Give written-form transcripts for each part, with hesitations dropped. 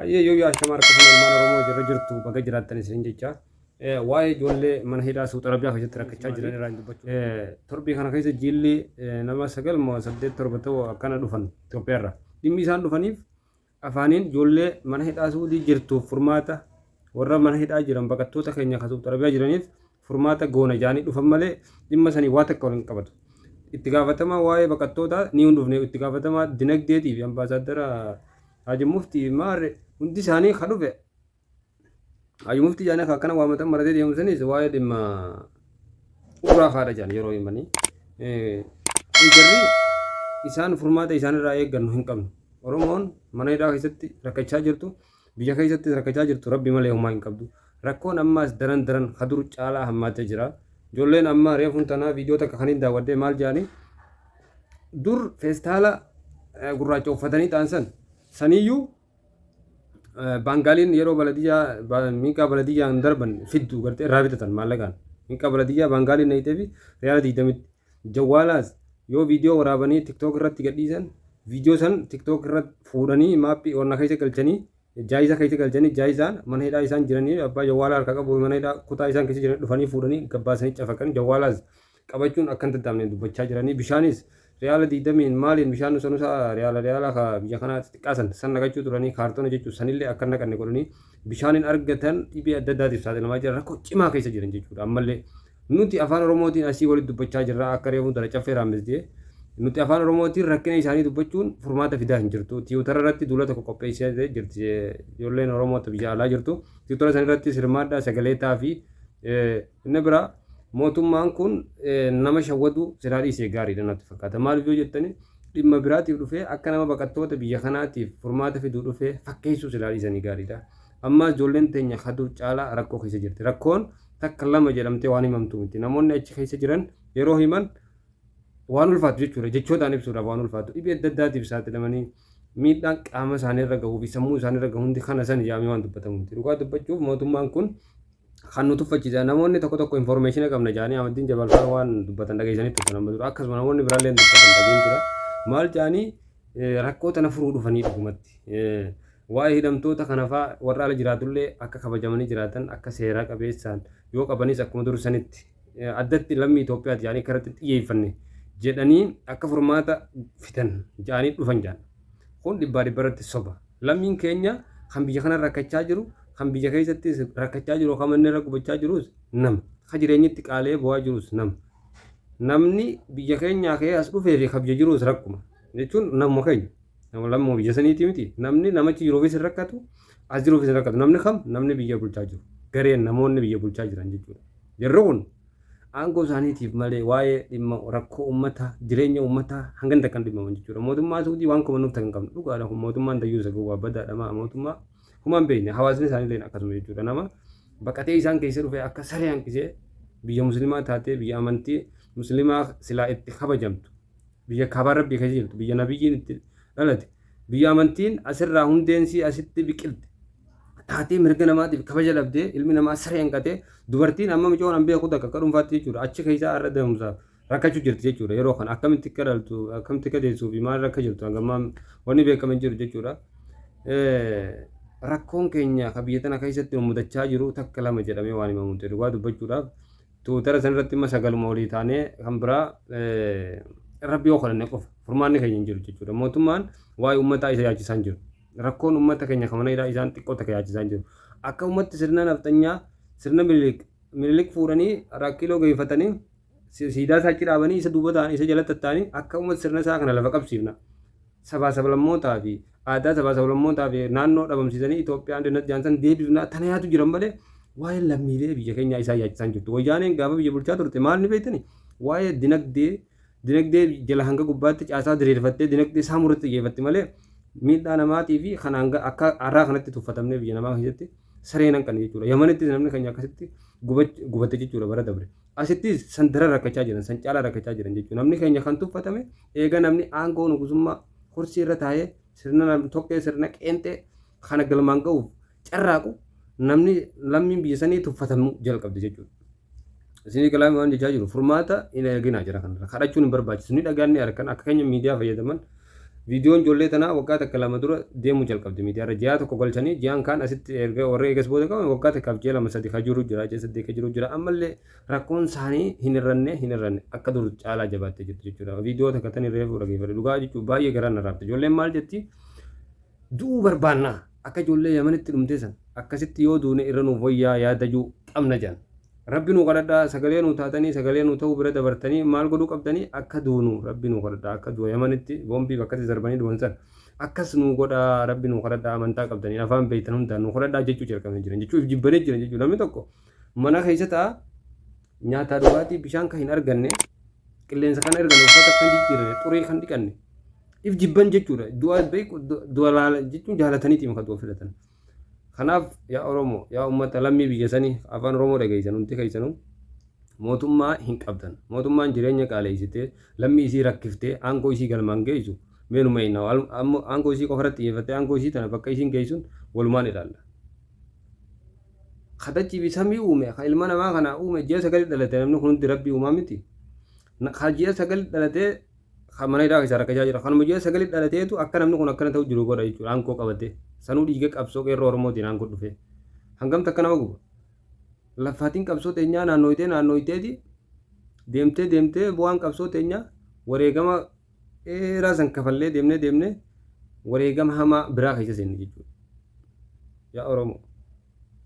Yoo ashamaar qaban ilmaan Oromoo jirra jirtu baga jiraattan isin jecha waa'ee ijoollee mana hidhaa Suuxi Arabiyaa keessatti rakkachaa jiran irraa dubbachuu. Torbii kana keessa jilli nama 9-8 ta'u akkana dhufan Itoophiyaarra. Dhimmi isaan dhufaniif afaaniin ijoollee mana hidhaa Suudii jirtuuf furmaata warra mana hidhaa jiran baqattoota keenya kan Suuxi Arabiyaa jiraniif furmaata goona jaanii dhufan malee dhimma sanii waa takka waliin qabatu. Itti gaafatama waa'ee baqattoota ni hundufne itti gaafatama dinagdeetii fi ambaasaadara Haji Muftii maarre hundi isaanii kan dhufe Haji Muftii jaanii akkana waamatan maratee deemsanis waa'ee dhimma uraafaadha jaan yeroo himanii jarri isaan furmaata isaanirraa eeggannu hin qabnu. Oromoon mana hidhaa keessatti rakkachaa jirtu biyya keessatti rakkachaa jirtu rabbi malee homaa hin qabdu. Rakkoon ammaas daran hadur caalaa hammaatee jira. Ijoolleen amma reefuun tanaa viidiyoo takka kan hin daawwadde maal jaanii dur feestaala gurraacha uffatanii ta'an saniyyuu baangaaliin yeroo baladiyyaa miiqaa baladiyyaan darban fiddu gartee irraa bitatan maallaqaan miiqaa baladiyyaa baangaaliin nayitee fi riyaala 20 jawwaalaas yoo viidiyoo waraabanii tiktook irratti gadhiisan viidiyoo san tiktook irratti fuudhanii maappii onna keessa galchanii jaayiza keessa galchanii jaayizaan mana hidhaa isaan jiranii abbaa jawwaalaa harka qabu mana hidhaa kutaa isaan keessa jiran dhufanii fuudhanii gabbaasanii cafaqanii jawwaalaas qabachuun akka hin dadhabne dubbachaa jiranii bishaanis riyaala 20 maaliin bishaan sanusa riyaala ka biyya kana xiqqaasan san nagachuu turanii kaartoona jechuun sanillee akka naqanne godhanii bishaaniin argatan dhibee adda addaatiif saaxilamaa jiran rakkoo cimaa keessa jiran jechuudha. Ammallee nuti afaan Oromootiin asii walitti dubbachaa jirra akka reefuun dara caffee raammisdee nuti afaan Oromootiin rakkina isaanii dubbachuun furmaata fidaa hin jirtu. Tiwutara irratti duula tokko qopheessee jirti ijoolleen Oromoota biyya alaa jirtu. Tiwutara san irratti sirmaadhaa sagaleetaa fi inni biraa mootummaan kun nama shawwatu silaa dhiisee gaariidha natti fakkaata. Maaliif yoo jettani dhimma biraatiif dhufee akka nama baqattoota biyya kanaatiif furmaata fiduu dhufee fakkeessuu silaa dhiisanii gaariidha. Amma ijoolleen teenya hadur caalaa rakkoo keessa jirti. Rakkoon takka lama jedhamtee waan himamtu miti. Namoonni achi keessa jiran yeroo himan waan ulfaatu jechuudha. Jechoodhaan ibsuudhaaf waan ulfaatu. Dhibee adda addaatiif saaxilamanii miidhaan qaama isaaniirra gahuu fi sammuu isaaniirra gahu hundi kana san yaamee waan dubbatamu miti. Dhugaa dubbachuuf mootummaan kun kan nuti uffachiisa namoonni tokko information qabna jaanii amaddiin jabalfaa waan dubbatan dhageessanii tuffan amma dura akkasuma namoonni biraallee dubbatan dhageen jira maal jaanii rakkoo tana furuu dhufanii dhugumatti waa'ee hidhamtoota kanafaa warra ala jiraatullee akka kabajamanii jiraatan akka seeraa qabeessaan yoo qabanis akkuma dursanitti addatti lammii Itoophiyaati jaanii karatti xiyyeeffanne jedhanii akka furmaata fitan jaanii dhufan jaan kun dhibbarratti soba lammiin keenya kan biyya kana rakkachaa jiru kan biyya keessatti rakkachaa jiru kan manni irra gubachaa jirus nama kan jireenyitti qaalee bu'aa jirus namni biyya keenyaa kee as dhufee fi kabja jirus rakkuma jechuun namuma keenya nama lammoo biyya saniiti miti namni namachi jiruufis hin rakkatu as jiruufis hin rakkatu namni biyya bulchaa jiru gareen namoonni biyya bulchaa jiran jechuudha. Yeroo kun aangoo isaaniitiif malee waa'ee dhimma rakkoo uummataa jireenya uummataa hangan takkan dhimmaman jechuudha. Mootummaa Suudii waan kuma nuuf takkan qabnu dhugaadha kun mootummaan dayyuu isa gowwaa baddaadha mootummaa kumaan beekne hawaasni isaaniillee akkasuma jechuudha. Nama baqatee isaan keessa dhufee akka saree hanqisee biyya musliimaa taatee biyya amantii musliimaa silaa itti kabajamtu biyya kaabaa rabbii keessa jirtu biyya nabiyyiin itti dhalate biyya amantiin asirraa hundeensii asitti biqilte taatee mirga namaatiif kabaja dhabdee ilmi namaa saree hanqatee dubartiin amma micoon an beeku takka akka dhuunfaatti jechuudha achi keessaa irra deemusaaf rakkachuu jirti jechuudha. Yeroo kana akkamitti akka dhaltu akkamitti akka deessuu fi maal rakka jirtu hangammaa wanni beekaman jiru jechuudha. Rakkoon keenya kan biyya tana keessatti mudachaa jiru takka lama jedhamee waan himamu ta'e dhugaa dubbachuudhaaf tuutara san irratti imma sagaluma olii taanee kan biraa rabbi yoo kadhanne qofa furmaanni keenya hin jiru jechuudha. Mootummaan waa'ee uummataa isa yaachisaan jiru. Rakkoon uummata keenya kan mana hidhaa isaan xiqqoo takka yaachisaan jiru. Akka uummatti sirna nafxanyaa sirna mililik fuudhanii rakkiloo geeffatanii siidaa isaa achi dhaabanii isa duuba ta'anii isa jala tattaanii akka uummata sirna isaa kana lafa qabsiifna. Sabaa sablammootaa fi aadaa sabaa sablammootaa fi naannoo dhabamsiisanii Itoophiyaan dindatti jaansan deebifnaa tana yaatu jiran malee waa'ee lammiilee biyya keenyaa isaa yaachisaan jirtu. Wayyaaneen gaafa biyya bulchaa turte maal ni beektani? Waa'ee dinagdee jala hanga gubbaatti caasaa diriirfattee dinagdee isaa murratti xiyyeeffatti malee miidhaa namaatii fi kan akka arraa kanatti tuffatamnee biyya namaa keessatti sareen hanqan jechuudha. Yamanitti namni keenya akkasitti gubate jechuudha bara dabre. Asitti san daran rakkachaa jiran san caalaa rakkachaa jiran jechuudha. Namni keenya kan tuffatame eega namni aangoo nugusummaa kursii irra taa'ee sirna tokkee sirna qeenxee kana galmaan ga'uuf carraaqu namni lammiin biyya sanii tuffatamuu jalqabde jechuudha. Isinii kalaamii waan jechaa jiru furmaata hin eeginaa jira kanarra kadhachuun hin barbaachisu ni dhagaanni harkan akka keenya miidiyaa fayyadaman Viidiyoon ijoollee tanaa waggaa takka lama dura deemuu jalqabdi miidiyaarra ji'a tokko galchanii ji'aan kaan asitti erga warra eegas booda qaban waggaa takkaaf ji'a lama sadii jiru jira ji'a sadii jiru jira ammallee rakkoon isaanii hin irranne akka dur caalaa jabaattee jirtu jechuudha. Viidiyoo takka tan irree dhageeffate dhugaa jechuun baay'ee garaan narraafte ijoolleen maal jetti du'uu barbaannaa akka ijoollee yamanitti dhumtee san akkasitti yoo duune irra nuuf wayyaa yaadajuu qabna jedhan. Rabbi nu kadhadhaa sagalee nu taatanii sagalee nu ta'uu bira dabartanii maal godhuu qabdanii akka duunu rabbi nu kadhadhaa akka du'a yamanitti boombii bakkatti darbanii du'an san akkas nu godhaa rabbi nu kadhadhaa amantaa qabdanii afaan beektan hundaan nu kadhadhaa jechuu jalqabanii jiran jechuuf jibbanii jiran jechuudha. Namni tokko mana keessa ta'a nyaataa dhugaatii bishaan kan hin arganne qilleensa kan arganne uffata kan jijjiirane xurii kan dhiqanne if jibban jechuudha. Du'a beeku du'a laala jechuun jaalataniiti maka du'a filatan. Kanaaf yaa Oromoo yaa uummata lammii biyya sanii afaan Oromoo dhageessan hundi keessanuu mootummaa hin qabdan. Mootummaan jireenya qaaleessitee lammii isii rakkiftee aangoo isii galmaan geessu meenuma hin aangoo isii qofarratti xiyyeeffattee aangoo isii tana bakka isiin geessuun walumaan ilaalla. Kadachii fi samii uume ilma namaa kana uume ji'a sagal dhalate namni kun hundi rabbii uumaa miti. Ji'a sagal dhalatee mana hidhaa keessa rakkachaa jira. Kanuma ji'a sagal dhalateetu akka namni kun akkana ta'u jiru godha jechuudha. Aangoo qabatee sanuu dhiiga qabsoo qeerroo Oromootiin aangoo dhufe. Hangamta akka nama guba. Laffaatiin qabsoo teenyaa naannooyiteeti deemtee bu'aan qabsoo teenyaa wareegama dheeraa san kafallee deemnee wareegama hamaa biraa keessa seenne jechuudha. Yaa Oromoo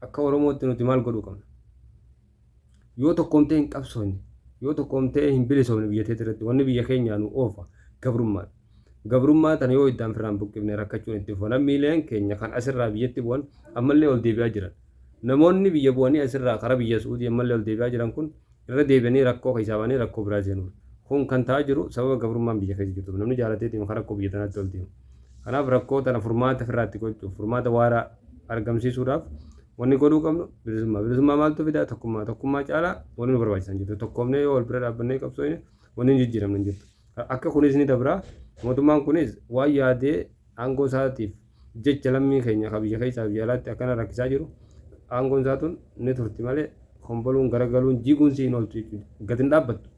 akka Oromootti nuti maal godhuu qabna? Yoo tokkoomtee hin qabsoofne yoo tokkoomtee hin bilisoomne biyya teetii irratti wanni biyya keenyaa nu oofa gabrummaa. Gabrummaa tana yoo iddaan firaan buqqifne rakkachuun itti fufa. Lammiileen keenya kan asirraa biyyatti bu'an ammallee ol deebi'aa jiran. Namoonni biyya bu'anii asirraa karaa biyya Suudii ammallee ol deebi'aa jiran kun irra deebi'anii rakkoo keessaa ba'anii rakkoo biraa seenuudha. Kun kan ta'aa jiru sababa gabrummaan biyya keessa jirtu. Namni jaalateetiin kan rakkoo biyya tanaatti ol deemu. Kanaaf rakkoo tana furmaata firraatti gochuuf furmaata waaraa argamsiisuudhaaf wanni godhuu qabnu bilisummaa maaltu fidaa tokkummaa caalaa wanni nu barbaachisan jirtu tokkoomnee yoo wal bira dhaabbannee qabsoofne wanni hin jijjiiramne hin jirtu. Akka kunis ni dabraa mootummaan kunis waan yaadee aangoo isaatiif jecha lammii keenya kan biyya keessaa biyya alaatti akkana rakkisaa jiru aangoon isaatuun ni turti malee komboluun garagaluun jiguun siin ooltu jechuudha. Gatiin dhaabbattu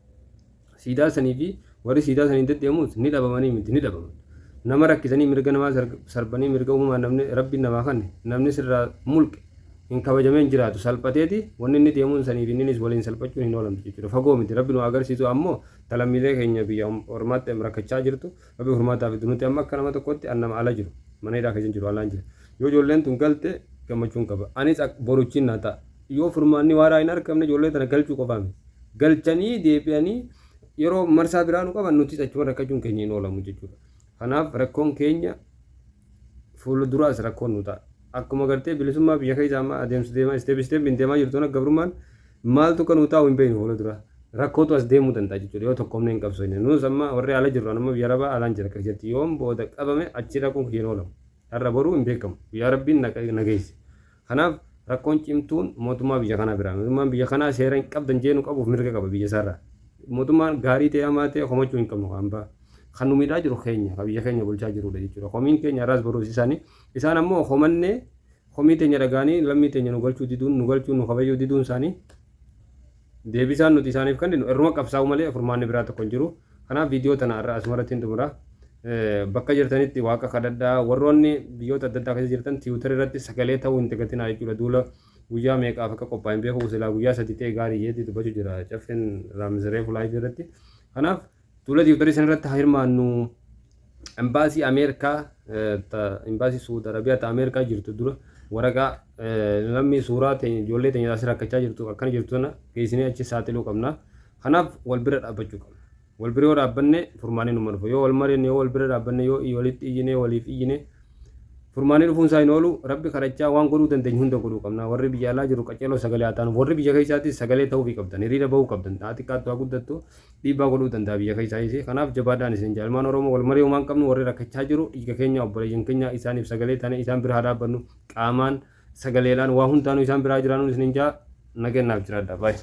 siidaa sanii fi warri siidaa sanii deddeemuus ni dhabamanii miti ni dhabaman. Nama rakkisanii mirga namaa sarbanii mirga uumamaa namni rabbiin namaa kanne namni sirraa mulqe hin kabajameen jiraatu salphateeti wanni inni deemuun sanii fi innis waliin salphachuun hin oolamtu jechuudha. Fagoo miti rabbi nu agarsiisu ammoo talammiilee keenya biyya ormaatti rakkachaa jirtu rabbi furmaataaf nuti amma akka nama tokkotti annama ala jiru mana hidhaa keessa jiru alaan jira. Yoo ijoolleen tun galte gammachuun qaba. Anis boruchiin naa ta'a. Yoo furmaanni waaraa hin argamne ijoollee tana galchuu qofaami. Galchanii deebi'anii yeroo marsaa biraa nu qaban nuti achuma rakkachuun keenya hin oolamu jechuudha. Kanaaf rakkoon keenya fuulduraas rakkoon nu ta'a. Akkuma gartee bilisummaa biyya keessa amma adeemsa deemaa isteep deemaa jirtu gabrummaan maaltu kan nu taa'u hin beeknu fuuldura. Rakkootu as deemuu danda'a jechuudha yoo tokkoomne hin qabsoofne. Nus amma warri ala jirru amma biyya arabaa alaan jira keessatti yoom booda qabame achi rakkoo hin oolamu. Har'a boruu hin beekamu. Biyya rabbiin nageesse. Kanaaf rakkoon cimtuun mootummaa biyya kanaa biraa. Mootummaan biyya kanaa seera hin qabdan jeenu qabuuf mirga qaba biyya isaarraa. Mootummaan gaarii ta'e hamaa ta'e homachuu hin qabnu hambaa. Kan nu miidhaa jiru keenya kan biyya keenya bulchaa jirudha jechuudha. Homiin keenya irraas boruus isaan ammoo homannee homii teenya dhagaanii lammii teenya nu galchuu diduun nu galchuu nu kabajuu diduun isaanii deebisaan nuti isaaniif kenninu irruma qabsaa'u malee furmaanni biraa tokko hin jiru. Kanaaf viidiyoo tana irraa asumarratti hin xumura. Bakka jirtanitti waaqa kadhadhaa warroonni biyyoota adda addaa keessa jirtan tiwuutari irratti sagalee ta'uu hin dagatinaa jechuudha. Duula guyyaa meeqaaf akka qophaa'in beeku silaa guyyaa sadii ta'e gaarii jedhi dubbachuu jira caffeen raamziree fulaayii irratti. Kanaaf duula tiwuutarii sana irratti haa hirmaannu. Embaasii Ameerikaa embaasii Suud Arabiyaa ta Ameerikaa jirtu dura waraqaa lammii suuraa ijoollee teenya asirra rakkachaa jirtu akkana jirtu sana geessinee achi saaxiluu qabna. Kanaaf wal bira dhaabbachuu qabna. Wal bira yoo dhaabbanne furmaanii numa dhufu. Yoo wal mariin yoo wal bira dhaabbanne yoo walitti iyyine waliif iyyine furmaanii dhufuun isaa hin oolu rabbi kadhachaa waan godhuu dandeenyu hunda godhuu qabna. Warri biyya alaa jiru qaceeloo sagalee haa taanu warri biyya keessaatti sagalee ta'uu fi qabdan hiriira bahuu qabdan haati qaattu haa guddattu dhiibbaa godhuu danda'a biyya keessaa. Kanaaf jabaadhaan isin jaalmaan Oromoo wal marii homaan qabnu warri rakkachaa jiru dhiiga keenya obboleeyyan keenya isaaniif sagalee taane isaan bira haa dhaabbannu qaamaan sagaleedhaan waa hundaanuu isaan biraa jiraanuun isin jaa nageennaaf jiraadha baay'ee.